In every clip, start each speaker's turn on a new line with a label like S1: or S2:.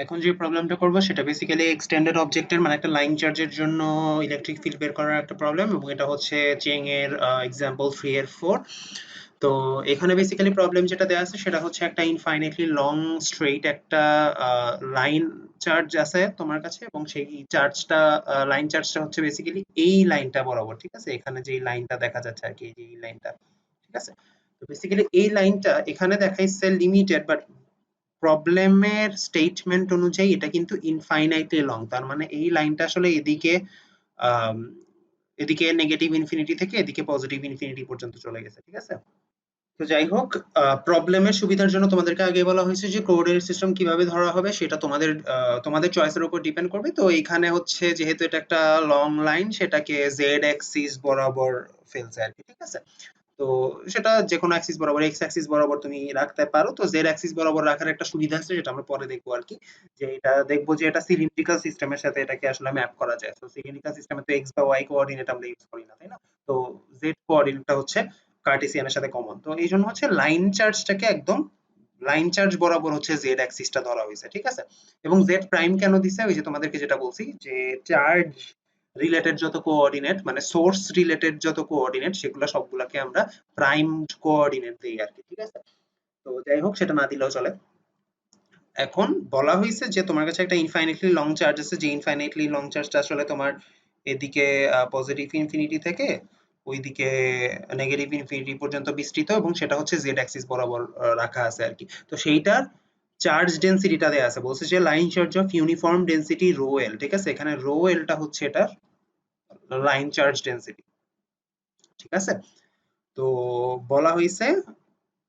S1: এখন যে প্রবলেমটা করব সেটা বেসিক্যালি এক্সটেন্ডেড অবজেক্টের মানে একটা লাইন চার্জের জন্য ইলেকট্রিক ফিল্ড বের করার একটা প্রবলেম, এবং এটা হচ্ছে চেং এর এক্সাম্পল 3 এর 4। তো এখানে বেসিক্যালি প্রবলেম যেটা দেয়া আছে সেটা হচ্ছে একটা ইনফাইনাইটলি লং স্ট্রেইট একটা লাইন চার্জ আছে তোমার কাছে, এবং সেই চার্জটা লাইন চার্জটা হচ্ছে বেসিক্যালি এই লাইনটা বরাবর, ঠিক আছে? এখানে যে লাইনটা দেখা যাচ্ছে আর কি, এই যে এই লাইনটা, ঠিক আছে? তো বেসিক্যালি এই লাইনটা এখানে দেখাইছে লিমিটেড, বাট প্রবলেমের স্টেটমেন্ট অনুযায়ী এটা কিন্তু ইনফাইনাইটলি লং। তার মানে এই লাইনটা আসলে এদিকে আম, এদিকে নেগেটিভ ইনফিনিটি থেকে এদিকে পজিটিভ ইনফিনিটি পর্যন্ত চলে গেছে, ঠিক আছে? তো যাই হোক, প্রবলেমের সুবিধার জন্য তোমাদেরকে আগে বলা হয়েছে যে কোঅর্ডিনেট সিস্টেম কিভাবে ধরা হবে সেটা তোমাদের চয়েসের উপর ডিপেন্ড করবে। তো এইখানে হচ্ছে যেহেতু এটা একটা লং লাইন, সেটাকে জেড অ্যাক্সিস বরাবর ফেলছে আর কি, ঠিক আছে? তো সেটা যে কোনো অ্যাক্সিস বরাবর, এক্স অ্যাক্সিস বরাবর তুমি রাখতে পারো। তো জেড অ্যাক্সিস বরাবর রাখার একটা সুবিধা আছে যেটা আমরা পরে দেখবো আর কি, যে এটা দেখবো যে এটা সিলিন্ড্রিক্যাল সিস্টেমের সাথে এটাকে আসলে ম্যাপ করা যায়। তো সিলিন্ড্রিক্যাল সিস্টেমে তো এক্স বা ওয়াই কোঅর্ডিনেট আমরা ইউজ করি না, তাই না? তো জেড কোঅর্ডিনেটটা হচ্ছে কার্টেসিয়ানের সাথে কমন। তো এই জন্য হচ্ছে লাইন চার্জটাকে একদম লাইন চার্জ বরাবর হচ্ছে জেড অ্যাক্সিসটা ধরা হয়েছে, ঠিক আছে? এবং জেড প্রাইম কেন দিছে, ওই যে তোমাদেরকে যেটা বলছি যে চার্জ রিলেটেড যত কোঅর্ডিনেট মানে সোর্স রিলেটেড যত কোঅর্ডিনেট সেগুলো সবগুলাকে আমরা প্রাইম কোঅর্ডিনেট দিই আর কি, ঠিক আছে? তো যাই হোক, সেটা না দিলেও চলে। এখন বলা হয়েছে যে তোমার কাছে একটা ইনফাইনাইটলি লং চার্জ আছে, যে ইনফাইনাইটলি লং চার্জটা আসলে তোমার এদিকে পজিটিভ ইনফিনিটি থেকে ওইদিকে নেগেটিভ ইনফিনিটি পর্যন্ত বিস্তৃত, এবং সেটা হচ্ছে জেড অ্যাক্সিস বরাবর রাখা আছে আর কি। তো সেইটার চার্জ ডেনসিটিটা দেয়া আছে, বলছে যে line charge of uniform density rho L, ঠিক আছে? এখানে রো এলটা হচ্ছে এটার লাইন চার্জ ডেনসিটি, ঠিক আছে? তো বলা হয়েছে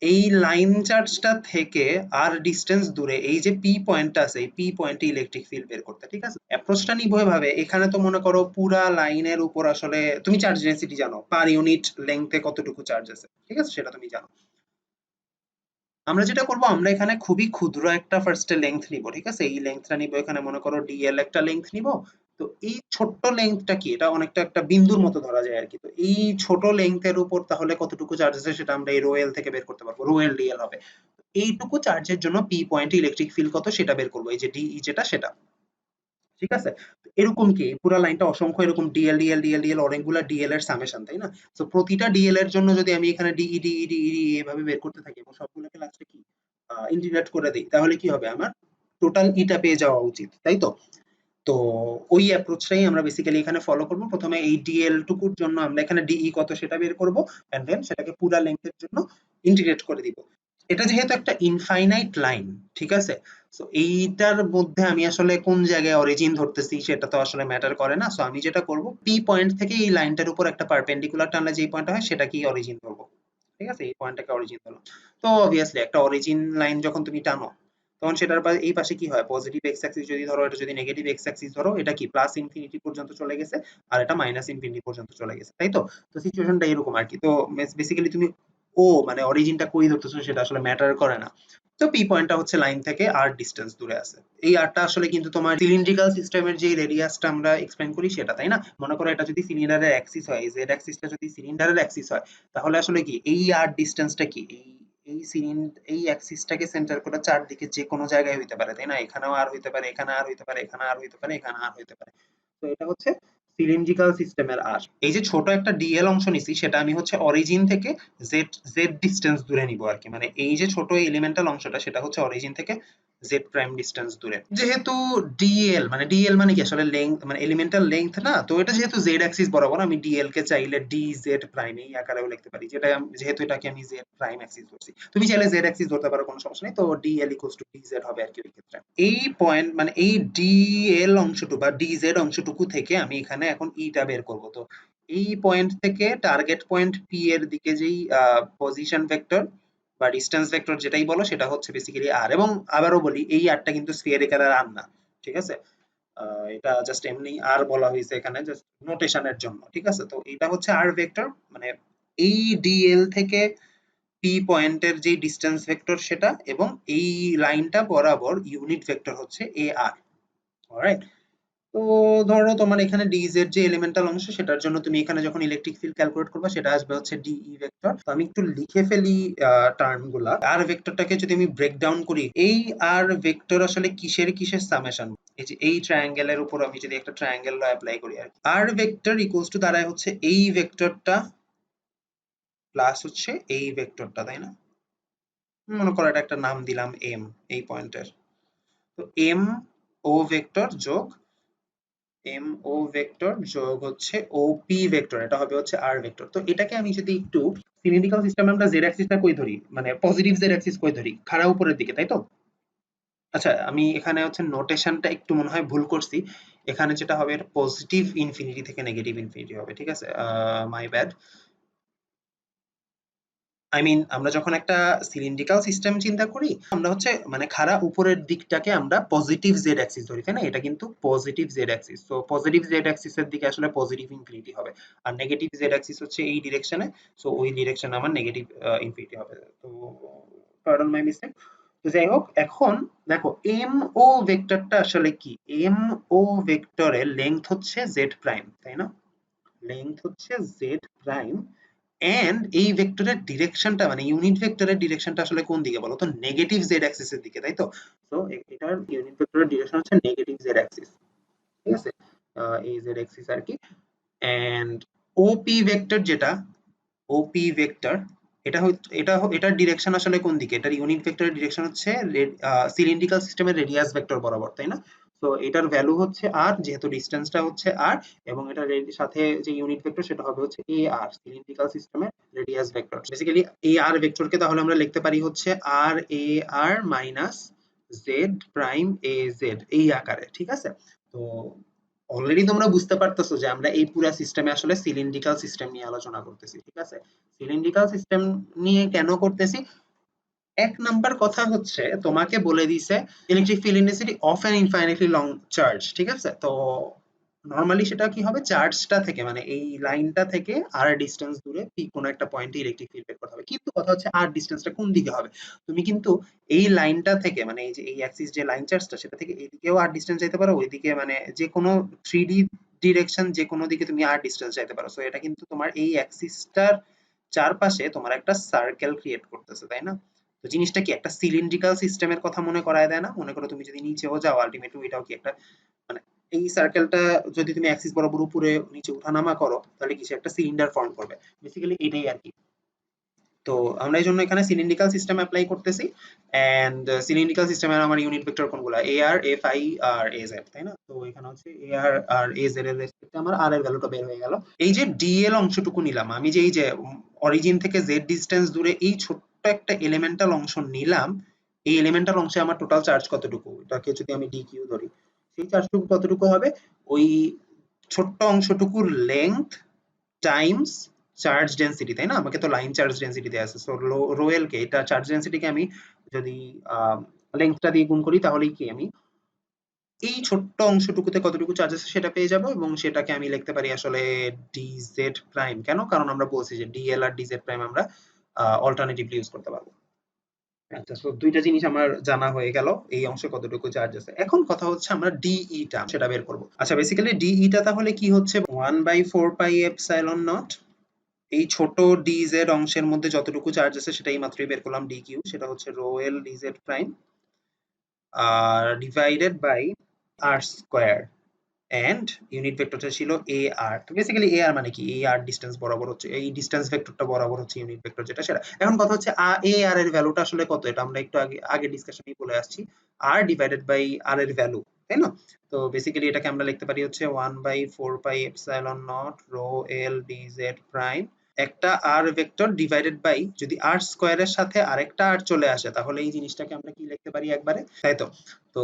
S1: এই লাইন চার্জটা থেকে আর ডিস্টেন্স দূরে এই যে পি পয়েন্টটা আছে, এই পি পয়েন্টে ইলেকট্রিক ফিল্ড বের করতে, ঠিক আছে? অ্যাপ্রোচটা নিব এভাবে, এখানে তো মনে করো পুরা লাইনের উপর আসলে তুমি চার্জ ডেনসিটি জানো, পার ইউনিট লেংথে কতটুকু চার্জ আছে, ঠিক আছে? সেটা তুমি জানো। আমরা যেটা করব, আমরা এখানে খুবই ক্ষুদ্র একটা ফার্স্টে লেংথ নিব, ঠিক আছে? এই লেংথটা নিব, এখানে মনে করো ডিএল একটা লেংথ নিব। তো এই ছোট্ট লেংথটা কি, এটা অনেকটা একটা বিন্দুর মতো ধরা যায় আর কি। তো এই ছোট লেংথের উপর তাহলে কতটুকু চার্জ আছে সেটা আমরা এই রো এল থেকে বের করতে পারবো, রো এল ডিএল হবে। এইটুকু চার্জের জন্য পি পয়েন্টে ইলেকট্রিক ফিল্ড কত সেটা বের করবো, এই যে ডিই যেটা সেটা, ঠিক আছে? তো এরকম কি পুরো লাইনটা অসংখ্য এরকম ডিএল ডিএল ডিএল ডিএল অনেকগুলা ডিএল এর সামেশন, তাই না? তো প্রতিটা ডিএল এর জন্য যদি আমি এখানে ডিই ডিই ডিই এভাবে বের করতে থাকি এবং সবগুলোকে লাস্টে কি ইন্টিগ্রেট করে দিই, তাহলে কি হবে, আমার টোটাল ইটা পেয়ে যাওয়া উচিত, তাই তো? তো ওই অ্যাপ্রোচটাই আমরা বেসিক্যালি এখানে ফলো করব। প্রথমে এই ডিএল টুকুর জন্য আমরা এখানে ডিই কত সেটা বের করব, এন্ড দেন সেটাকে পুরা লেংথের জন্য ইন্টিগ্রেট করে দিব। এটা যেহেতু একটা ইনফাইনাইট লাইন, ঠিক আছে? সো এইটার মধ্যে আমি আসলে কোন জায়গায় অরিজিন ধরতেছি সেটা তো আসলে ম্যাটার করে না। সো আমি যেটা করব, পি পয়েন্ট থেকে এই লাইনটার উপর একটা পারপেন্ডিকুলার টানলে যে পয়েন্টটা হয় সেটাকেই অরিজিন ধরবো, ঠিক আছে? এই পয়েন্টটাকে অরিজিন ধরলাম। তো অবভিয়াসলি একটা অরিজিন লাইন যখন তুমি টানো, তখন সেটার এই পাশে কি হয়, পজিটিভ এক্স অ্যাক্সিস যদি ধরো, এটা যদি নেগেটিভ এক্স অ্যাক্সিস ধরো, এটা কি প্লাস ইনফিনিটি পর্যন্ত চলে গেছে, আর এটা মাইনাস ইনফিনিটি পর্যন্ত চলে গেছে, তাই তো? তো সিচুয়েশনটা এরকম আর কি। তো বেসিক্যালি তুমি ও মানে অরিজিনটা কই ধরতেছো সেটা আসলে ম্যাটার করে না। তো পি পয়েন্টটা হচ্ছে লাইন থেকে আর ডিস্টেন্স দূরে আছে। এই আরটা আসলে কিন্তু তোমার সিলিন্ড্রিক্যাল সিস্টেমের যে রেডিয়াসটা আমরা এক্সপ্লেইন করি সেটা, তাই না? মনে করো এটা যদি সিলিন্ডারের অ্যাক্সিস হয়, জেড অ্যাক্সিসটা যদি সিলিন্ডারের অ্যাক্সিস হয়, তাহলে আসলে কি এই আর ডিস্টেন্সটা কি, এই এই অ্যাক্সিসটাকে সেন্টার করে চারদিকে যে কোনো জায়গায় হইতে পারে, তাই না? এখানেও আর হইতে পারে, এখানে আর হইতে পারে, এখানে আর হইতে পারে, এখানে আর হইতে পারে। তো এটা হচ্ছে সিলিন্ড্রিক্যাল সিস্টেমের আর। এই যে ছোট একটা ডিএল অংশ নিছি সেটা আমি হচ্ছে অরিজিন থেকে জেড জেড ডিস্টেন্স দূরে নিব আর কি। মানে এই যে ছোট এলিমেন্টাল অংশটা সেটা হচ্ছে অরিজিন থেকে জেড প্রাইম ডিস্টেন্স দূরে। যেহেতু ডিএল মানে ডিএল মানে কি আসলে লেংথ মানে এলিমেন্টাল লেংথ না, তো এটা যেহেতু জেড অ্যাক্সিস বরাবর, আমি ডিএল কে চাইলে ডি জেড প্রাইম এই আকারেও লিখতে পারি, যেটা যেহেতু এটাকে আমি জেড প্রাইম অ্যাক্সিস ধরছি। তুমি চাইলে জেড অ্যাক্সিস ধরতে পারো, কোনো সমস্যা নেই। তো ডিএল ইকুয়ালস টু ডিজেড হবে আর কি ওই ক্ষেত্রে। এই পয়েন্ট মানে এই ডিএল অংশটুকু বা ডিজেড অংশটুকু থেকে আমি এখানে এখন ইটা বের করব। তো এই পয়েন্ট থেকে টার্গেট পয়েন্ট পি এর দিকে যেই পজিশন ভেক্টর বা ডিস্টেন্স ভেক্টর যেটাই বলো সেটা হচ্ছে বেসিক্যালি আর। এবং আবারও বলি, এই আরটা কিন্তু স্ফিয়ারিক্যাল আর না, ঠিক আছে? এটা জাস্ট এমনি আর বলা হয়েছে এখানে জাস্ট নোটেশনের জন্য, ঠিক আছে? তো এটা হচ্ছে আর ভেক্টর, মানে এই ডিএল থেকে পি পয়েন্টের যে ডিস্টেন্স ভেক্টর সেটা, এবং এই লাইনটা বরাবর ইউনিট ভেক্টর হচ্ছে এ আর। অলরাইট? তো ধরো তোমার এখানে dz যে এলিমেন্টাল অংশ সেটার জন্য তুমি এখানে যখন ইলেকট্রিক ফিল্ড ক্যালকুলেট করবে সেটা আসবে হচ্ছে ডি ভেক্টর। তো আমি একটু লিখে ফেলি টার্ম গুলা। আর ভেক্টরটাকে যদি আমি ব্রেক ডাউন করি, এই আর ভেক্টর আসলে কিসের কিসের সামেশন, এই যে এই ট্রায়াঙ্গেলের উপর আমি যদি একটা ট্রায়াঙ্গেল ল অ্যাপ্লাই করি আর আর ভেক্টর ইকুয়ালস টু দাঁড়ায় হচ্ছে এই ভেক্টরটা প্লাস হচ্ছে এই ভেক্টরটা, তাই না? মনে করো এটা একটা নাম দিলাম এম, এই পয়েন্টের। তো এম ও ভেক্টর যোগ এম ও ভেক্টর যোগ হচ্ছে ও পি ভেক্টর, এটা হবে হচ্ছে আর ভেক্টর। তো এটাকে আমি যদি একটু সিলিন্ড্রিক্যাল সিস্টেমে আমরা জেড অ্যাক্সিসটা কই ধরি, মানে পজিটিভ জেড অ্যাক্সিস কই ধরি, খাড়া উপরের দিকে, তাই তো? আচ্ছা, আমি এখানে হচ্ছে নোটেশনটা একটু মনে হয় ভুল করছি। এখানে যেটা হবে এটা পজিটিভ ইনফিনিটি থেকে নেগেটিভ ইনফিনিটি হবে, ঠিক আছে? My bad. আই মিন আমরা যখন একটা সিলিন্ড্রিক্যাল সিস্টেম চিন্তা করি, আমরা হচ্ছে মানে খাড়া উপরের দিকটাকে আমরা পজিটিভ জেড অ্যাক্সিস ধরি, তাই না? এটা কিন্তু পজিটিভ জেড অ্যাক্সিস। তো পজিটিভ জেড অ্যাক্সিস এর দিকে আসলে পজিটিভ ইনফিনিটি হবে। আর নেগেটিভ জেড অ্যাক্সিস হচ্ছে এই ডিরেকশনে। সো ওই ডিরেকশনে আমার নেগেটিভ ইনফিনিটি হবে। তো পার্ডন মাই মিস্টেক। তো যাই হোক, এখন দেখো এম ও ভেক্টরটা আসলে কি? এম ও ভেক্টরের লেংথ হচ্ছে জেড প্রাইম, তাই না? লেংথ হচ্ছে জেড প্রাইম। এন্ড এই ভেক্টরের ডিরেকশনটা মানে ইউনিট ভেক্টরের ডিরেকশনটা আসলে কোন দিকে বলো তো? নেগেটিভ জেড অ্যাক্সিস এর দিকে, তাই তো? তো এটার ইউনিট ভেক্টরের ডিরেকশন হচ্ছে নেগেটিভ জেড অ্যাক্সিস, ঠিক আছে? এই জেড অ্যাক্সিস আর কি। এন্ড ওপি ভেক্টর যেটা, ওপি ভেক্টর, এটার ডিরেকশন আসলে কোন দিকে? এটার ইউনিট ভেক্টরের ডিরেকশন হচ্ছে সিলিন্ড্রিক্যাল সিস্টেমের রেডিয়াস ভেক্টর বরাবর, তাই না? তো এটার ভ্যালু হচ্ছে আর, যেহেতু ডিসটেন্সটা হচ্ছে আর, এবং এটার সাথে যে ইউনিট ভেক্টর সেটা হবে হচ্ছে এ আর, সিলিন্ড্রিক্যাল সিস্টেমের রেডিয়াস ভেক্টর। বেসিক্যালি এই আর ভেক্টরকে তাহলে আমরা লিখতে পারি হচ্ছে R a R minus Z prime a Z, এই আকারে, ঠিক আছে? তো অলরেডি তোমরা বুঝতে পারতেছো যে আমরা এই পুরো সিস্টেমে আসলে সিলিন্ড্রিক্যাল সিস্টেম নিয়ে আলোচনা করতেছি, ঠিক আছে? সিলিন্ড্রিক্যাল সিস্টেম নিয়ে কেন করতেছি? এক নাম্বার কথা হচ্ছে তোমাকে বলে দিছে electric field intensity of an infinitely long charge, ঠিক আছে? তো নরমালি সেটা কি হবে, চার্জটা থেকে মানে এই লাইনটা থেকে আর ডিসটেন্স দূরে কোনো একটা পয়েন্টে ইলেকট্রিক ফিল্ড বের করতে হবে। কিন্তু কথা হচ্ছে আর ডিসটেন্সটা কোন দিকে হবে? তুমি কিন্তু এই লাইনটা থেকে মানে এই যে এই অ্যাক্সিস যে লাইন চার্জটা সেটা থেকে এদিকেও আর ডিসটেন্স যেতে পারো, ওইদিকে মানে যে কোনো 3D ডিরেকশন যে কোনো দিকে তুমি আর ডিসটেন্স যাইতে পারো। সো এটা কিন্তু তোমার এই অ্যাক্সিসটার চারপাশে তোমার একটা সার্কেল ক্রিয়েট করতেছে, তাই না? তো জিনিসটা কি একটা সিলিন্ড্রিক্যাল সিস্টেমের কথা মনে করায় দেয় না? মনে করো তুমি যদি নিচেও যাও আলটিমেটলি এটাও কি একটা মানে এই সার্কেলটা যদি তুমি অ্যাক্সিস বরাবর উপরে নিচে উঠানামা করো তাহলে কিছু একটা সিলিন্ডার ফর্ম করবে। বেসিক্যালি এটাই আর কি। তো আমরা এই জন্য এখানে সিলিন্ড্রিক্যাল সিস্টেম অ্যাপ্লাই করতেছি। এন্ড সিলিন্ড্রিক্যাল সিস্টেমের আমার ইউনিট ভেক্টর কোনগুলা? এ আর এফ আই আর এ জেড, তাই না? তো এখানে হচ্ছে এ আর এ জেড এর রেসপেক্টে আমার আর এর ভ্যালুটা বের হয়ে গেল। এই যে ডিএল অংশটুকু নিলাম আমি, যে এই যে অরিজিন থেকে জেড ডিস্টেন্স দূরে এই ছোট্ট একটা এলিমেন্টাল অংশ নিলাম, এই এলিমেন্টাল অংশে আমার টোটাল চার্জ কতটুকু? এটাকে যদি আমি ডি কিউ ধরি, সেই চার্জটুকু কতটুকু হবে? ওই ছোট্ট অংশটুকুর লেংথ টাইমস চার্জ ডেনসিটি, তাই না? আমাকে তো লাইন চার্জ ডেনসিটি দেয়া আছে। সো রো এল কে, এটা চার্জ ডেনসিটিকে আমি যদি লেংথটা দিয়ে গুণ করি তাহলেই কি আমি এই ছোট্ট অংশটুকুতে কতটুকু চার্জ আছে সেটা পেয়ে যাব, এবং সেটাকে আমি লিখতে পারি আসলে ডিজেড প্রাইম। কেন? কারণ আমরা বলছি যে ডিএল আর ডিজেড প্রাইম আমরা অল্টারনেটিভলি ইউজ করতে পারবো। আচ্ছা, সো দুইটা জিনিস আমার জানা হয়ে গেল, এই অংশে কতটুকু চার্জ আছে। এখন কথা হচ্ছে আমরা ডিই টা সেটা বের করব। আচ্ছা, বেসিক্যালি ডিই টা তাহলে কি হচ্ছে? 1/4 পাই এপসাইলন নট, এই ছোট ডিজেড অংশের মধ্যে যতটুকু চার্জ আছে সেটাই মাত্রই বের করলাম, ডি কিউ, সেটা হচ্ছে rho L D Z prime R divided by R square. And unit ভেক্টরটা ছিল এ আর। তো বেসিক্যালি এ আর মানে কি? এ আর ডিসটেন্স বরাবর হচ্ছে, এই ডিসটেন্স ভেক্টরটা বরাবর হচ্ছে ইউনিট ভেক্টর যেটা সেটা। এখন কথা হচ্ছে এ আর এর ভ্যালুটা আসলে কত? এটা আমরা একটু আগে আগে ডিসকাশনেই বলে আসছি, আর ডিভাইডেড বাই আর এর ভ্যালু, তাই না? তো বেসিক্যালি এটাকে আমরা লিখতে পারি হচ্ছে 1/4 pi epsilon naught rho L D Z prime, একটা আর ভেক্টর ডিভাইডেড বাই, যদি আর স্কোয়ারের সাথে আরেকটা আর চলে আসে তাহলে এই জিনিসটাকে আমরা কি লিখতে পারি একবারে, তাই তো? তো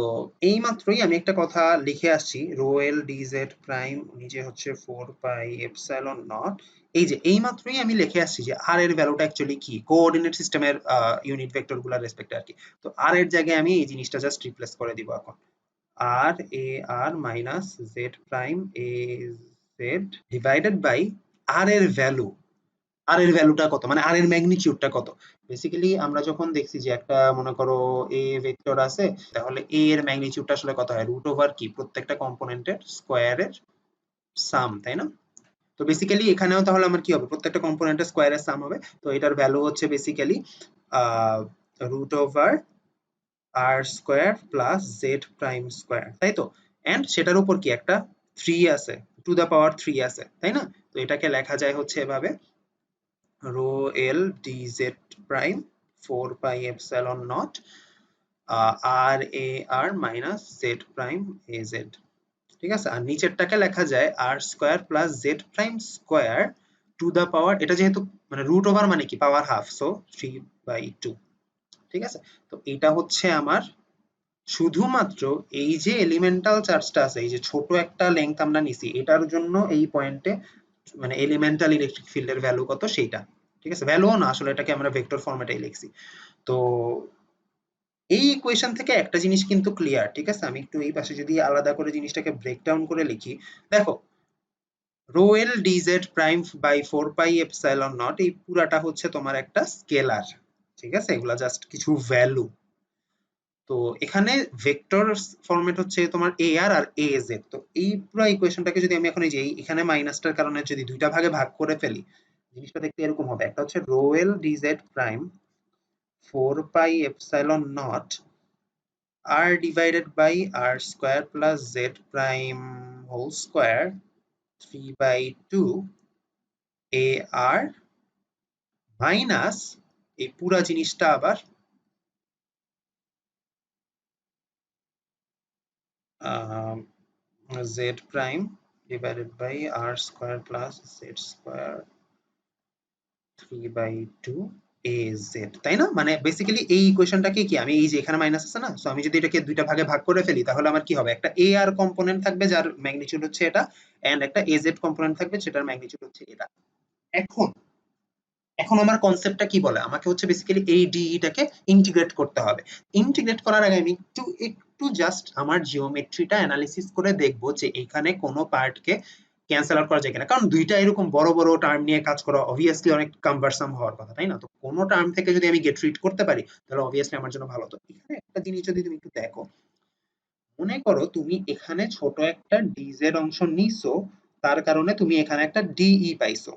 S1: এই মাত্রই আমি একটা কথা লিখে আসছি, রো এল ডিজেড প্রাইম নিচে হচ্ছে 4 পাই এপসাইলন নট। এই যে এই মাত্রই আমি লিখে আসছি যে আর এর ভ্যালুটা অ্যাকচুয়ালি কি, কোঅর্ডিনেট সিস্টেমের ইউনিট ভেক্টর গুলার রেসপেক্টে আর কি। তো আর এর জায়গায় আমি এই জিনিসটা জাস্ট রিপ্লেস করে দিব এখন, R a R minus Z prime a Z divided by R এর ভ্যালু, আর এর ভ্যালুটা কত, মানে আর এর ম্যাগনিটিউডটা কত। বেসিক্যালি আমরা যখন দেখছি যে একটা মনে করো এ ভেক্টর আছে, তাহলে এ এর ম্যাগনিটিউডটা আসলে কত হয়, রুট ওভার কি প্রত্যেকটা কম্পোনেন্টের স্কোয়ারের সাম, তাই না? তো বেসিক্যালি এখানেও তাহলে আমার কি হবে, প্রত্যেকটা কম্পোনেন্টের স্কোয়ারের সাম হবে। তো এটার ভ্যালু হচ্ছে basically root over R square plus Z prime square, তাই তো। এন্ড সেটার উপর কি একটা 3 আছে, টু দা পাওয়ার 3 আছে, তাই না? তো এটাকে লেখা যায় হচ্ছে এভাবে, rho l dz prime 4 pi epsilon naught r a r minus z prime az, ঠিক আছে। আর নিচেরটাকে লেখা যায় R square plus Z prime square to the power, এটা যেহেতু মানে রুট ওভার মানে কি পাওয়ার হাফ, সো 3/2, ঠিক আছে। তো এটা হচ্ছে আমার শুধুমাত্র এই যে এলিমেন্টাল চার্জটা আছে, এই যে ছোট একটা লেংথ আমরা নিছি, এটার জন্য এই পয়েন্টে মানে এলিমেন্টাল ইলেকট্রিক ফিল্ডের ভ্যালু কত সেইটা, ঠিক আছে। ভ্যালুও না, আসলে এটাকে আমরা ভেক্টর ফরম্যাটেই লিখছি। তো এই ইকুয়েশন থেকে একটা জিনিস কিন্তু ক্লিয়ার, ঠিক আছে। আমি একটু এই পাশে যদি আলাদা করে জিনিসটাকে ব্রেকডাউন করে লিখি, দেখো rho L D Z prime by 4 pi epsilon naught, এই পুরাটা হচ্ছে তোমার একটা স্কেলার, ঠিক আছে। এগুলা জাস্ট কিছু ভ্যালু। তো এখানে ভেক্টর ফরম্যাট হচ্ছে তোমার এ আর আর এ জেড। তো এই পুরো ইকুয়েশনটাকে যদি আমি এখন এই যে এখানে মাইনাসটার কারণে যদি দুইটা ভাগে ভাগ করে ফেলি, জিনিসটা দেখতে এরকম হবে। একটা হচ্ছে rho L D Z prime 4 pi epsilon naught r divided by r square plus z prime whole square 3/2 a r minus এই পুরা জিনিসটা আবার z prime divided by r square plus z square 3/2 az, তাই না? মানে বেসিক্যালি এই ইকুয়েশনটাকে কি আমি এই যে এখানে মাইনাস আছে না, সো আমি যদি এটাকে দুইটা ভাগে ভাগ করে ফেলি, তাহলে আমার কি হবে, একটা এ আর কম্পোনেন্ট থাকবে যার ম্যাগনিটিউড হচ্ছে এটা, এন্ড একটা az কম্পোনেন্ট থাকবে যেটার ম্যাগনিটিউড হচ্ছে এটা। এখন এখন আমার কনসেপ্টটা কি বলে, আমাকে হচ্ছে বেসিক্যালি এই ডিইটাকে ইন্টিগ্রেট করতে হবে। ইন্টিগ্রেট করার আগে আমি একটু একটু জাস্ট আমার জিওমেট্রিটা অ্যানালিসিস করে দেখবো যে এখানে কোনো পার্টকে ক্যান্সেল আউট করা যায় কিনা, কারণ দুইটা এরকম বড় বড় টার্ম নিয়ে কাজ করা অবভিয়াসলি অনেক কাম্বারসাম হওয়ার কথা, তাই না? তো কোনো টার্ম থেকে যদি আমি গেট রিড করতে পারি, তাহলে অবভিয়াসলি আমার জন্য ভালো। তো এখানে একটা জিনিস যদি তুমি একটু দেখো, মনে করো তুমি এখানে ছোট একটা ডিজেড অংশ নিছো, তার কারণে তুমি এখানে একটা ডিই পাইছো,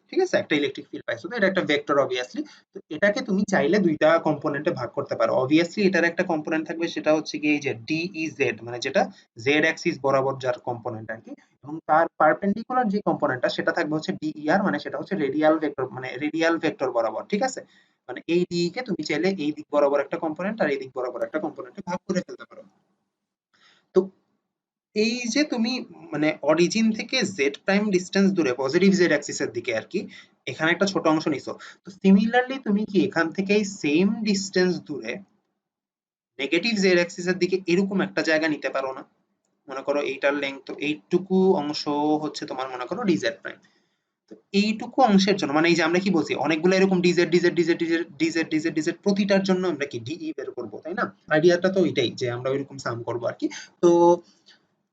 S1: ঠিক আছে, একটা ইলেকট্রিক ফিল্ড পাইছো। তো এটা একটা ভেক্টর অবভিয়াসলি। তো এটাকে তুমি চাইলে দুইটা কম্পোনেন্টে ভাগ করতে পারো। অবভিয়াসলি এটার একটা কম্পোনেন্ট থাকবে, সেটা হচ্ছে কি এই যে ডিইজেড, মানে যেটা জেড অ্যাক্সিস বরাবর যার কম্পোনেন্ট আর কি, এবং তার পারপেন্ডিকুলার যে কম্পোনেন্টটা সেটা থাকবে হচ্ছে ডিইআর, মানে সেটা হচ্ছে রেডিয়াল ভেক্টর, মানে রেডিয়াল ভেক্টর বরাবর, ঠিক আছে। মানে এই ডিই কে তুমি চাইলে এই দিক বরাবর একটা কম্পোনেন্ট আর এই দিক বরাবর একটা কম্পোনেন্টে ভাগ করে ফেলতে পারো। তো এই যে তুমি মানে অরিজিন থেকে জেড প্রাইম ডিস্টেন্স দূরে পজিটিভ জেড অ্যাক্সিস এর দিকে আর কি, এখানে একটা ছোট অংশ নিছো। তো সিমিলারলি তুমি কি এখান থেকে সেম ডিস্টেন্স দূরে নেগেটিভ জেড অ্যাক্সিস এর দিকে এরকম একটা জায়গা নিতে পারো না? মনে করো এইটার লেংথ, তো এইটুকু অংশ হচ্ছে তোমার মনে করো ডিজেড প্রাইম। তো এইটুকু অংশের জন্য মানে এই যে আমরা কি বলছি, অনেকগুলো এরকম D Z D Z D Z D Z D Z D Z D Z প্রতিটার জন্য আমরা কি ডিই বের করবো, তাই না? আইডিয়াটা তো ওইটাই যে আমরা ওইরকম সাম করবো আর কি। তো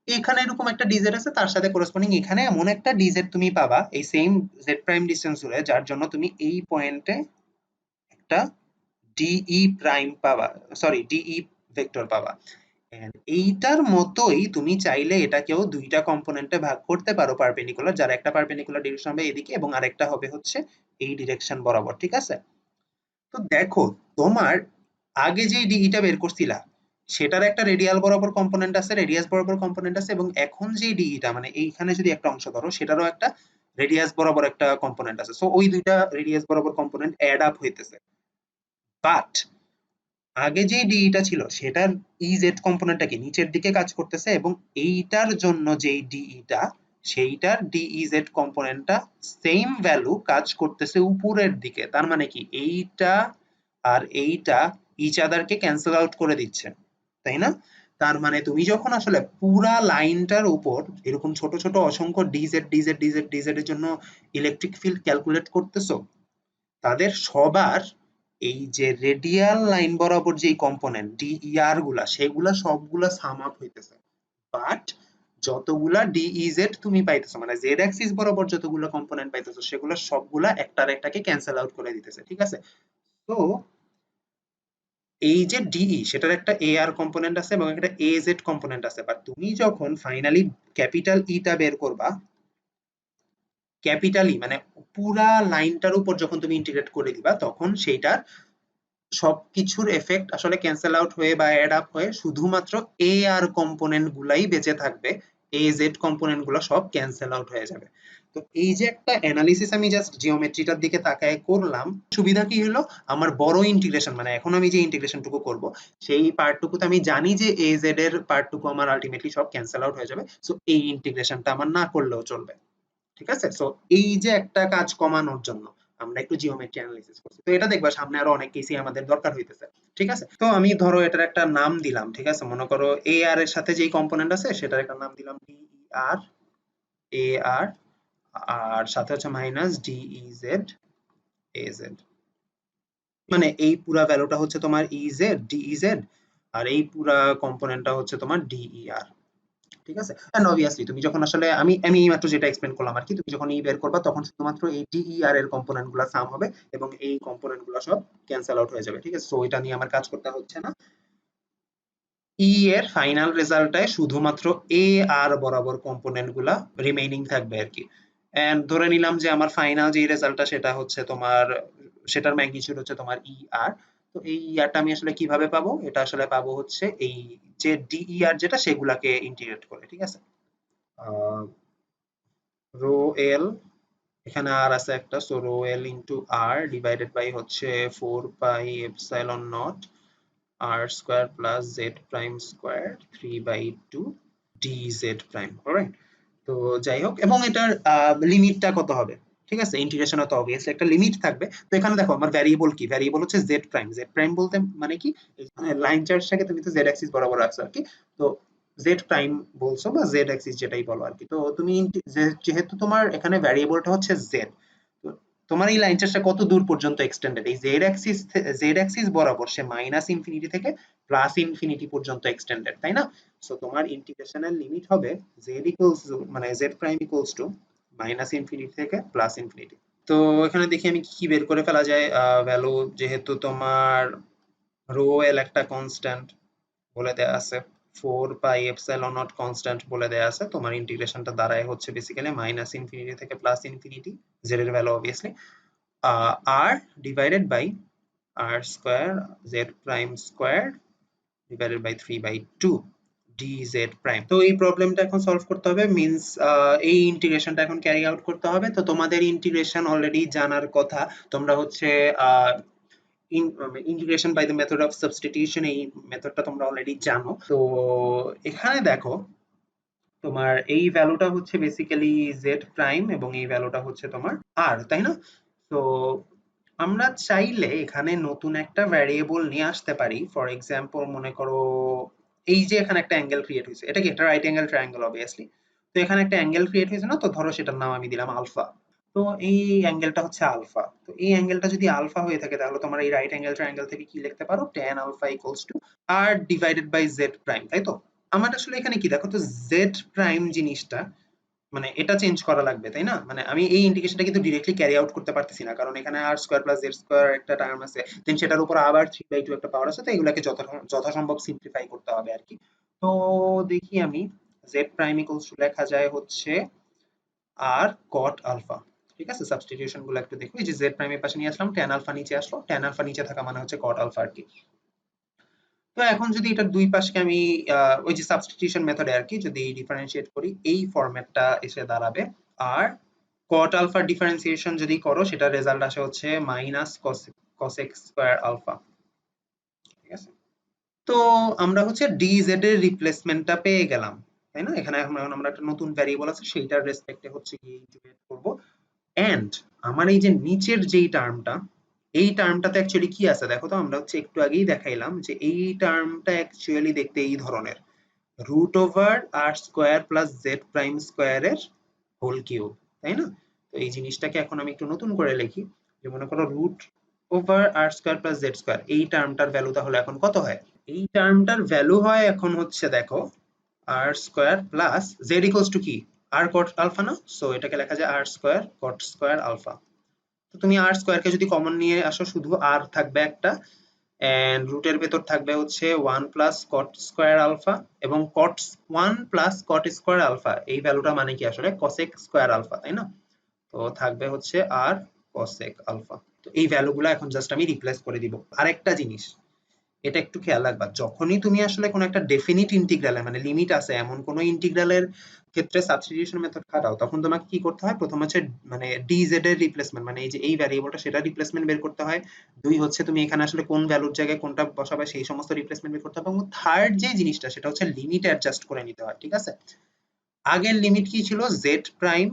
S1: এখানে এরকম একটা ডিজেড আছে, তার সাথে করেসপন্ডিং এখানে এমন একটা ডিজেড তুমি পাবা এই সেম জেড প্রাইম ডিস্টেন্স জুড়ে, যার জন্য তুমি এই পয়েন্টে একটা ডিই প্রাইম পাবা, সরি ডিই ভেক্টর পাবা। And এইটার মতোই তুমি চাইলে এটাকেও দুইটা কম্পোনেন্টে ভাগ করতে পারো পারপেন্ডিকুলার, যার একটা পারপেন্ডিকুলার ডিরেকশন হবে এদিকে এবং আরেকটা হবে হচ্ছে এই ডিরেকশন বরাবর, ঠিক আছে। তো দেখো, তোমার আগে যে ডিইটা বের করছিলা সেটার একটা রেডিয়াল বরাবর কম্পোনেন্ট আছে, রেডিয়াস বরাবর কম্পোনেন্ট আছে, এবং এখন যে ডিইটা মানে এইখানে যদি একটা অংশ ধরো সেটারও একটা রেডিয়াস বরাবর একটা কম্পোনেন্ট আছে। সো ওই দুইটা রেডিয়াস বরাবর কম্পোনেন্ট অ্যাড আপ হইতেছে। বাট আগে যে ডিইটা ছিল সেটার ইজেড কম্পোনেন্টটা কি নিচের দিকে কাজ করতেছে, এবং এইটার জন্য যেই ডিইটা সেইটার ডিইজেড কম্পোনেন্টটা সেম ভ্যালু কাজ করতেছে উপরের দিকে। তার মানে কি এইটা আর এইটা ইচ আদারকে ক্যান্সেল আউট করে দিচ্ছে, তাই না? তার মানে তুমি যখন আসলে পুরা লাইনটার উপর এরকম ছোট ছোট অসংখ্য ডিজেড ডিজেড ডিজেড ডিজেড এর জন্য ইলেকট্রিক ফিল্ড ক্যালকুলেট করতেছো, তাদের সবার এই যে রেডিয়াল লাইন বরাবর যে কম্পোনেন্ট ডিইআর গুলা সেগুলা সবগুলা সাম আপ হইতেছে। বাট যতগুলা ডিইজেড তুমি পাইতেছো মানে জেড অ্যাক্সিস বরাবর যতগুলো কম্পোনেন্ট পাইতেছো সেগুলো সবগুলা একটার একটাকে ক্যান্সেল আউট করে দিতেছে, ঠিক আছে? তো এই যে ডিই সেটার একটা এ আর কম্পোনেন্ট আছে এবং একটা এ জেড কম্পোনেন্ট আছে, বাট তুমি যখন ফাইনালি ক্যাপিটাল ইটা বের করবা, ক্যাপিটাল ই মানে পুরা লাইনটার উপর যখন তুমি ইন্টিগ্রেট করে দিবা তখন সেইটার সবকিছুর এফেক্ট আসলে ক্যান্সেল আউট হয়ে বা অ্যাড আপ হয়ে শুধুমাত্র এ আর কম্পোনেন্ট গুলাই বেঁচে থাকবে, এ জেড কম্পোনেন্ট গুলো সব ক্যান্সেল আউট হয়ে যাবে। তো এই যে একটা অ্যানালিসিস আমি জাস্ট জিওমেট্রিটার দিকে তাকায় করলাম, সুবিধা কি হলো, আমার বড় ইন্টিগ্রেশন মানে এখন আমি যে ইন্টিগ্রেশনটুকু করব সেই পার্টটুকুতে আমি জানি যে এ জেড এর পার্টটুকু আমার আলটিমেটলি সব ক্যান্সেল আউট হয়ে যাবে, সো এই ইন্টিগ্রেশনটা আমার না করলেও চলবে, ঠিক আছে? সো এই যে একটা কাজ কমানোর জন্য আমরা একটু জিওমেট্রি অ্যানালিসিস করছি, তো এটা দেখবা সামনে আরো অনেক কেসই আমাদের দরকার হইতেছে, ঠিক আছে? তো আমি ধরো এটার একটা নাম দিলাম, ঠিক আছে? মনে করো এ আর এর সাথে যেই কম্পোনেন্ট আছে সেটার একটা নাম দিলাম ডি ই আর, এ আর, আর সাথে হচ্ছে minus D E Z, a Z, মানে এই পুরা ভ্যালুটা হচ্ছে তোমার E Z D E Z, আর এই পুরা কম্পোনেন্টটা হচ্ছে তোমার ডি ই আর, ঠিক আছে? এন্ড অবভিয়াসলি তুমি যখন আসলে আমি আমি এইমাত্র যেটা এক্সপ্লেন করলাম আর কি, তুমি যখন ই বের করবা তখন শুধুমাত্র এই ডি ই আর এর কম্পোনেন্ট গুলা সাম হবে এবং এই কম্পোনেন্ট গুলা সব ক্যান্সেল আউট হয়ে যাবে, ঠিক আছে? সো এটা নিয়ে আমার কাজ করতে হচ্ছে না। ই এর ফাইনাল রেজাল্টটায় শুধুমাত্র এ আর বরাবর কম্পোনেন্ট গুলা রিমেইনিং থাকবে আর কি। এন্ড ধরে নিলাম যে আমার ফাইনাল যে রেজাল্টটা সেটা হচ্ছে তোমার, সেটার ম্যাগনিটিউড হচ্ছে তোমার ই আর। তো এই ইয়ারটা আমি আসলে কিভাবে পাবো? এটা আসলে পাবো হচ্ছে এই যে ডি ই আর যেটা সেগুলাকে ইন্টিগ্রেট করে, ঠিক আছে? আহ রো এল, এখানে আর আছে একটা, so rho L into R divided by হচ্ছে 4 pi epsilon naught R square plus Z prime square 3/2 D Z prime, alright? তো যাই হোক, এবং এটার লিমিটটা কত হবে, ঠিক আছে? ইন্টিগ্রেশনে তো অবভিয়াসলি একটা লিমিট থাকবে। তো এখানে দেখো আমার ভ্যারিয়েবল কি, ভ্যারিয়েবল হচ্ছে জেড প্রাইম। জেড প্রাইম বলতে মানে কি, লাইন চার্জটাকে তুমি তো জেড অ্যাক্সিস বরাবর রাখছো আর কি, তো জেড প্রাইম বলছো বা জেড অ্যাক্সিস যেটাই বলো আর কি। তো তুমি যেহেতু তোমার এখানে ভ্যারিয়েবলটা হচ্ছে জেড, তো তোমার এই লাইন চার্জটা কত দূর পর্যন্ত এক্সটেন্ডেড, এই জেড অ্যাক্সিস বরাবর সে মাইনাস ইনফিনিটি থেকে প্লাস ইনফিনিটি পর্যন্ত এক্সটেন্ডেড, তাই না? সো তোমার ইন্টিগ্রেশনের লিমিট হবে z ইকুয়ালস মানে z prime equals to minus infinity থেকে প্লাস ইনফিনিটি। তো এখানে দেখি আমি কি কি বের করে ফেলা যায়। ভ্যালু যেহেতু তোমার রো এল একটা কনস্ট্যান্ট বলে দেয়া আছে, 4 পাই এপসাইলন নট কনস্ট্যান্ট বলে দেয়া আছে, তোমার ইন্টিগ্রেশনটা দাঁড়ায় হচ্ছে বেসিক্যালি মাইনাস ইনফিনিটি থেকে প্লাস ইনফিনিটি, জেড এর value obviously, R divided by R square Z prime square divided by 3/2 dz prime. তো এই প্রবলেমটা এখন সলভ করতে হবে, মিন্স এই ইন্টিগ্রেশনটা এখন ক্যারি আউট করতে হবে। তো তোমাদের ইন্টিগ্রেশন অলরেডি জানার কথা, তোমরা হচ্ছে integration by the method of substitution, এই মেথডটা তোমরা অলরেডি জানো। তো এখানে দেখো তোমার এই ভ্যালুটা হচ্ছে বেসিক্যালি জেড প্রাইম এবং এই ভ্যালুটা হচ্ছে তোমার আর, তাই না? তো আমরা চাইলে এখানে নতুন একটা ভ্যারিয়েবল নিয়ে আসতে পারি। ফর এক্সাম্পল মনে করো এই যে এখানে একটা অ্যাঙ্গেল ক্রিয়েট হয়েছে, এটা কি একটা রাইট অ্যাঙ্গেল ট্রায়াঙ্গেল অবভিয়াসলি। তো এখানে একটা অ্যাঙ্গেল ক্রিয়েট হয়েছে না, তো ধরো সেটার নাম আমি দিলাম আলফা। তো এই অ্যাঙ্গেলটা হচ্ছে আলফা। তো এই অ্যাঙ্গেলটা যদি আলফা হয়ে থাকে তাহলে তোমার এই রাইট অ্যাঙ্গেল ট্রায়াঙ্গেল থেকে কি লিখতে পারো, tan alpha equals to R divided by Z prime, তাই তো? আমার আসলে এখানে কি দেখো তো, জেড প্রাইম জিনিসটা মানে এটা চেঞ্জ করা লাগবে, তাই না? মানে আমি এই ইন্টিগ্রেশনটা কিন্তু ডিরেক্টলি ক্যারি আউট করতে পারতেছি না, কারণ এখানে আর স্কোয়ার প্লাস জেড স্কোয়ার একটা টার্ম আছে, দেন সেটার উপর আবার 3/2 একটা পাওয়ার আছে, তো এগুলাকে যথাসম্ভব সিম্পলিফাই করতে হবে আর কি। তো দেখি আমি জেড প্রাইম ইকুয়ালস টু লেখা যায় হচ্ছে আর কট আলফা, ঠিক আছে? সাবস্টিটিউশন গুলো একটু দেখো, এই যে জেড প্রাইমের পাশে নিয়ে আসলাম, ট্যান আলফা নিচে আসলো, ট্যান আলফা নিচে থাকা মানে হচ্ছে কট আলফা আর কি। তো এখন যদি এটার দুই পাশকে আমি ওই যে সাবস্টিটিউশন মেথডে আর কি যদি ডিফারেন্সিয়েট করি, এই ফরম্যাটটা এসে দাঁড়াবে। আর cot আলফা ডিফারেন্সিয়েশন যদি করো সেটা রেজাল্ট আসে হচ্ছে মাইনাস cosec স্কয়ার আলফা, ঠিক আছে? তো আমরা হচ্ছে dz এর রিপ্লেসমেন্টটা পেয়ে গেলাম, তাই না? এখানে এখন আমরা একটা নতুন ভ্যারিয়েবল আছে সেইটার রেসপেক্টে হচ্ছে কি ইন্টিগ্রেট করব। এন্ড আমার এই যে নিচের যেই টার্মটা, এই টার্মটাতে অ্যাকচুয়ালি কি আছে দেখো তো, আমরা হচ্ছে একটু আগেই দেখাইলাম যে এই টার্মটা অ্যাকচুয়ালি দেখতে এই ধরনের, root over R square plus Z prime স্কোয়ারের হোল কিউব, তাই না? তো এই জিনিসটাকে এখন আমি একটু নতুন করে লিখি, যে মনে করো root over R square plus Z square, এই টার্মটার ভ্যালু তাহলে এখন কত হয়? এই টার্মটার ভ্যালু হয় এখন হচ্ছে দেখো r square plus z equals to কি r cot আলফা না, সো এটাকে লেখা যায় r square cot square alpha. তো তুমি r স্কয়ার কে যদি কমন নিয়ে আসো শুধু r থাকবে একটা, এন্ড রুটের ভেতর থাকবে হচ্ছে 1 প্লাস cot স্কয়ার আলফা, এবং cot 1 plus cot square alpha এই ভ্যালুটা মানে কি আসলে cosec স্কয়ার আলফা, তাই না? তো থাকবে হচ্ছে r cosec আলফা। তো এই ভ্যালুগুলো এখন জাস্ট আমি রিপ্লেস করে দিব। আরেকটা জিনিস এটা একটু খেয়াল রাখবা, যখনই তুমি আসলে কোনো একটা ডেফিনিট ইন্টিগ্রালে মানে লিমিট আছে এমন কোনো ইন্টিগ্রালের ক্ষেত্রে সাবস্টিটিউশন মেথড খাটাও, তখন তোমাকে কি করতে হয়, প্রথম হচ্ছে মানে dz এর রিপ্লেসমেন্ট মানে এই যে এই ভ্যারিয়েবলটা সেটা রিপ্লেসমেন্ট বের করতে হয়। দুই হচ্ছে তুমি এখানে আসলে কোন ভ্যালুর জায়গায় কোনটা বসাবে সেই সমস্ত রিপ্লেসমেন্ট বের করতে হবে, এবং থার্ড যে জিনিসটা সেটা হচ্ছে লিমিট অ্যাডজাস্ট করে নিতে হয়, ঠিক আছে? আগের লিমিট কি ছিল, z প্রাইম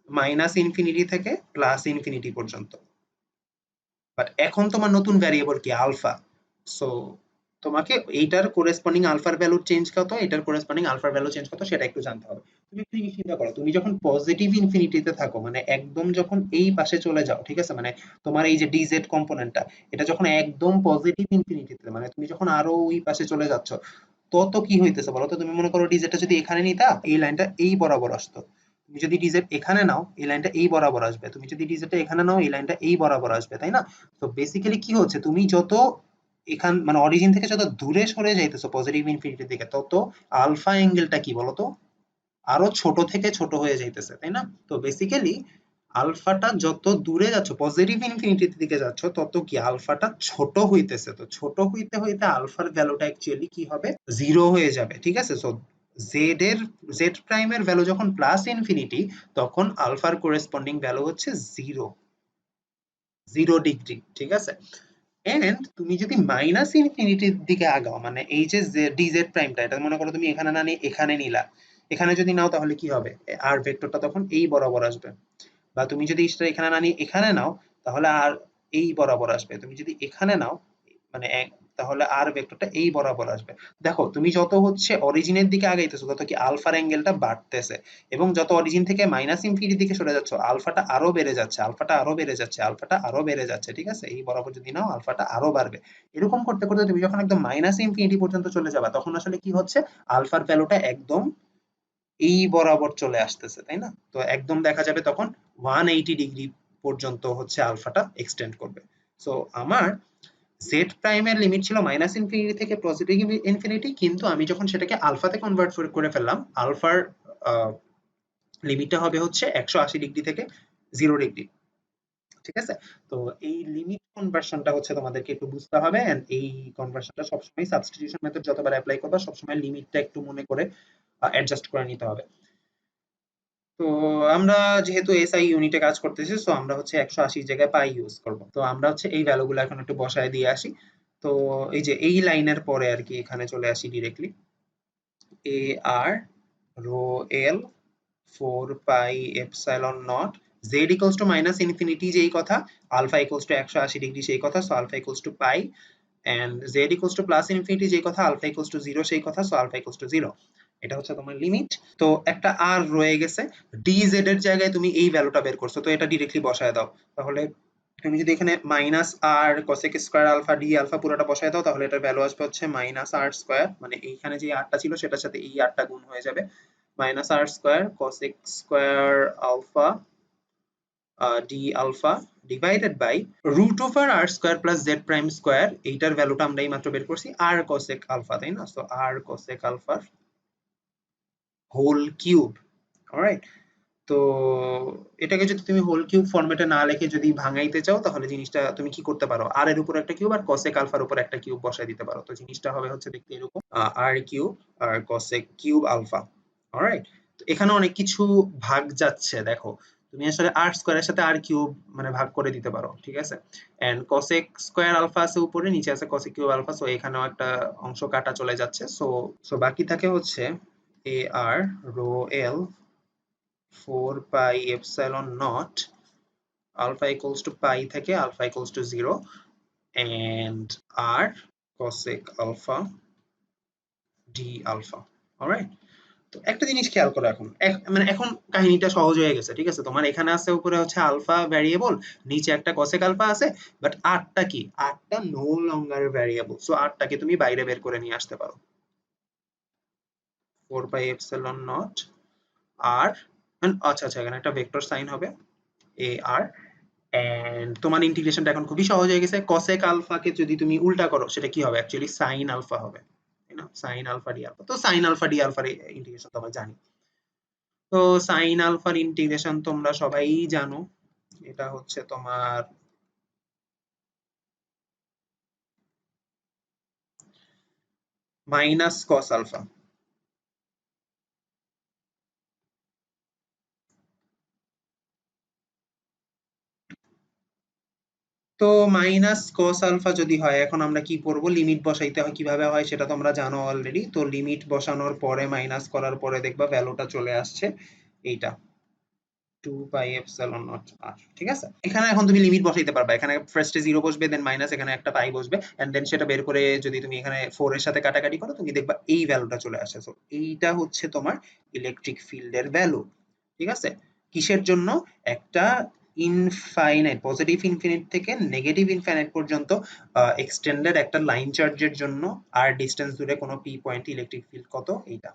S1: মাইনাস ইনফিনিটি থেকে প্লাস ইনফিনিটি পর্যন্ত, বাট এখন তোমার নতুন ভ্যারিয়েবল কি আলফা। সো তোমাকে এইটার কোরেসপন্ডিং আলফার ভ্যালু চেঞ্জ কত, এটার কোরেসপন্ডিং আলফার ভ্যালু চেঞ্জ কত সেটা একটু জানতে হবে। তুমি একটু জিনিস চিন্তা করো, তুমি যখন পজিটিভ ইনফিনিটিতে থাকো মানে একদম যখন এই পাশে চলে যাও, ঠিক আছে, মানে তোমার এই যে ডিজেড কম্পোনেন্টটা এটা যখন একদম পজিটিভ ইনফিনিটিতে মানে তুমি যখন আরো ওই পাশে চলে যাচ্ছ, তত কি হইতেছে বলো তো? তুমি মনে করো ডিজেডটা যদি এখানে নিতা এই লাইনটা এই বরাবর আসতো, তুমি যদি ডিজেড এখানে নাও এই লাইনটা এই বরাবর আসবে, তুমি যদি ডিজেডটা এখানে নাও এই লাইনটা এই বরাবর আসবে, তাই না? তো বেসিক্যালি কি হচ্ছে, তুমি যত এখান মানে অরিজিন থেকে যত দূরে সরে যাইতেছো পজিটিভ ইনফিনিটির দিকে, তত আলফা অ্যাঙ্গেলটা কি বলতো আরো ছোট থেকে ছোট হয়ে যাইতেছে, তাই না? তো বেসিক্যালি আলফাটা যত দূরে যাচ্ছ পজিটিভ ইনফিনিটির দিকে যাচ্ছ তত কি আলফাটা ছোট হইতেছে, তো ছোট হইতে হইতে আলফার ভ্যালুটা অ্যাকচুয়ালি কি হবে, জিরো হয়ে যাবে, ঠিক আছে? সো জেড এর জেড প্রাইমের ভ্যালু যখন প্লাস ইনফিনিটি তখন আলফার করেসপন্ডিং ভ্যালু হচ্ছে জিরো, 0 ডিগ্রি, ঠিক আছে? এন্ড তুমি যদি মাইনাস ইনফিনিটির দিকে আগাও মানে এই যে ডিজেড প্রাইমটা এটা মনে করো তুমি এখানে না নিয়ে এখানে নিলা, এখানে যদি নাও তাহলে কি হবে, আর ভেক্টরটা তখন এই বরাবর আসবে। বা তুমি যদি সেটা এখানে না নিয়ে এখানে নাও তাহলে আর এই বরাবর আসবে, তুমি যদি এখানে নাও মানে তাহলে আর ভেক্টরটা এই বরাবর আসবে। দেখো তুমি যত হচ্ছে অরিজিনের দিকে আগাইতেছো তত কি আলফার অ্যাঙ্গেলটা বাড়তেছে, এবং যত অরিজিন থেকে মাইনাস ইনফিনিটির দিকে সরে যাচ্ছ আলফাটা আরো বেড়ে যাচ্ছে, আলফাটা আরো বেড়ে যাচ্ছে, আলফাটা আরো বেড়ে যাচ্ছে, ঠিক আছে? এই বরাবর যদি নাও আলফাটা আরো বাড়বে। এরকম করতে করতে তুমি যখন একদম মাইনাস ইনফিনিটি পর্যন্ত চলে যাবা তখন আসলে কি হচ্ছে, আলফার ভ্যালুটা একদম এই বরাবর চলে আসতেছে, তাই না? তো একদম দেখা যাবে তখন 180 ডিগ্রি পর্যন্ত হচ্ছে আলফাটা এক্সটেন্ড করবে। সো আমার জেড প্রাইমের লিমিট ছিল মাইনাস ইনফিনিটি থেকে পজিটিভ ইনফিনিটি, কিন্তু আমি যখন সেটাকে আলফাতে কনভার্ট করে ফেললাম আলফার লিমিটটা হবে হচ্ছে 180 ডিগ্রি থেকে 0 ডিগ্রি, ঠিক আছে? তো এই লিমিট কনভার্সনটা হচ্ছে তোমাদেরকে একটু বুঝতে হবে, এন্ড এই কনভার্সনটা সবসময় সাবস্টিটিউশন মেথড যতবার অ্যাপ্লাই করবা সবসময় লিমিটটা একটু মনে করে অ্যাডজাস্ট করে নিতে হবে। তো আমরা যেহেতু এসআই ইউনিটে কাজ করতেছি সো আমরা হচ্ছে 180 জায়গায় পাই ইউজ করব। তো আমরা হচ্ছে এই ভ্যালুগুলো এখন একটু বসায় দিয়ে আসি। তো এই যে এই লাইনের পরে আর কি এখানে চলে আসি ডিরেক্টলি, এ R rho L 4 pi epsilon naught Z equals to minus infinity যেই কথা, আলফা ইকুয়ালস টু 180 ডিগ্রি সেই কথা, so alpha equals to pi, and Z equals to plus infinity যেই কথা, আলফা ইকুয়ালস টু 0 সেই কথা, সো আলফা ইকুয়ালস টু 0। এটা হচ্ছে তোমার লিমিট। তো একটা আর রয়ে গেছে, ডিজেড এর জায়গায় তুমি এই ভ্যালুটা বের করছো, তো এটা ডিরেক্টলি বসায় দাও। তাহলে তুমি যদি এখানে minus R cosec square alpha D alpha পুরোটা বসায় দাও তাহলে এটার ভ্যালু আসবে হচ্ছে মাইনাস আর স্কয়ার, মানে এইখানে যে আরটা ছিল সেটার সাথে এই আরটা গুণ হয়ে যাবে, minus R square cosec square alpha D alpha divided by root over R square plus Z prime square, এইটার ভ্যালুটা আমরা এই মাত্র বের করছি আর কোসেক আলফা, তাই না? সো আর কোসেক আলফার হোল কিউব, অলরাইট? তো এটাকে যদি তুমি হোল কিউব ফরম্যাটে না লিখে যদি ভাঙাইতে চাও তাহলে জিনিসটা তুমি কি করতে পারো, আর এর উপর একটা কিউব আর কোসেক আলফার উপর একটা কিউব বসায় দিতে পারো। তো জিনিসটা হবে হচ্ছে দেখতে এরকম, আর কিউব আর কোসেক কিউব আলফা, অলরাইট? তো এখানে অনেক কিছু ভাগ যাচ্ছে, দেখো তুমি আসলে আর স্কয়ারের সাথে আর কিউব মানে ভাগ করে দিতে পারো, ঠিক আছে? এন্ড কোসেক স্কয়ার আলফা আছে উপরে, নিচে আছে কোসেক কিউব আলফা, সো এখানেও একটা অংশ কাটা চলে যাচ্ছে। সো সো বাকি থাকে হচ্ছে a R rho L 4 pi epsilon naught alpha equals to pi থেকে alpha equals to 0 and r cosec alpha d alpha, alright? তো একটা জিনিস খেয়াল করো, এখন মানে এখন কাহিনীটা সহজ হয়ে গেছে, ঠিক আছে? তোমার এখানে আছে উপরে হচ্ছে আলফা ভ্যারিয়েবল, নিচে একটা cosec আলফা আছে, বাট আরটা কি, আরটা নো লঙ্গার ভ্যারিয়েবল, সো আরটাকে তুমি বাইরে বের করে নিয়ে আসতে পারো। 4 পাই এপসিলন নট আর, আচ্ছা আচ্ছা এখানে একটা ভেক্টর সাইন হবে এ আর, এন্ড তোমার ইন্টিগ্রেশনটা এখন খুবই সহজ হয়ে গেছে। cosec আলফাকে যদি তুমি উল্টা করো সেটা কি হবে, অ্যাকচুয়ালি সাইন আলফা হবে, তাই না? সাইন আলফা ডি আলফা, তো সাইন আলফা ডি আলফার ইন্টিগ্রেশন তো আমরা জানি। তো সাইন আলফার ইন্টিগ্রেশন তোমরা সবাই জানো, এটা হচ্ছে তোমার মাইনাস কস আলফা। তো মাইনাস কস আলফা যদি হয়, এখন আমরা কি করব, লিমিট বসাইতে হয়, কিভাবে হয় সেটা তোমরা জানো অলরেডি। তো লিমিট বসানোর পরে মাইনাস করার পরে দেখবা ভ্যালুটা চলে আসছে এইটা 2 পাই এপসিলন নট আর, ঠিক আছে? এখানে এখন তুমি লিমিট বসাইতে পারবা, এখানে ফার্স্টে 0 বসবে, দেন মাইনাস, এখানে একটা পাই বসবে, এন্ড দেন সেটা বের করে যদি তুমি এখানে 4 এর সাথে কাটাকাটি করো তুমি দেখবা এই ভ্যালুটা চলে আসে। সো এইটা হচ্ছে তোমার ইলেকট্রিক ফিল্ডের ভ্যালু, ঠিক আছে? কিসের জন্য? একটা ইনফাইনাইট, পজিটিভ ইনফিনিট থেকে নেগেটিভ ইনফাইনাইট পর্যন্ত এক্সটেন্ডেড একটা লাইন চার্জের জন্য আর ডিসটেন্স দূরে কোনো পি পয়েন্ট ইলেকট্রিক ফিল্ড কত, এইটা।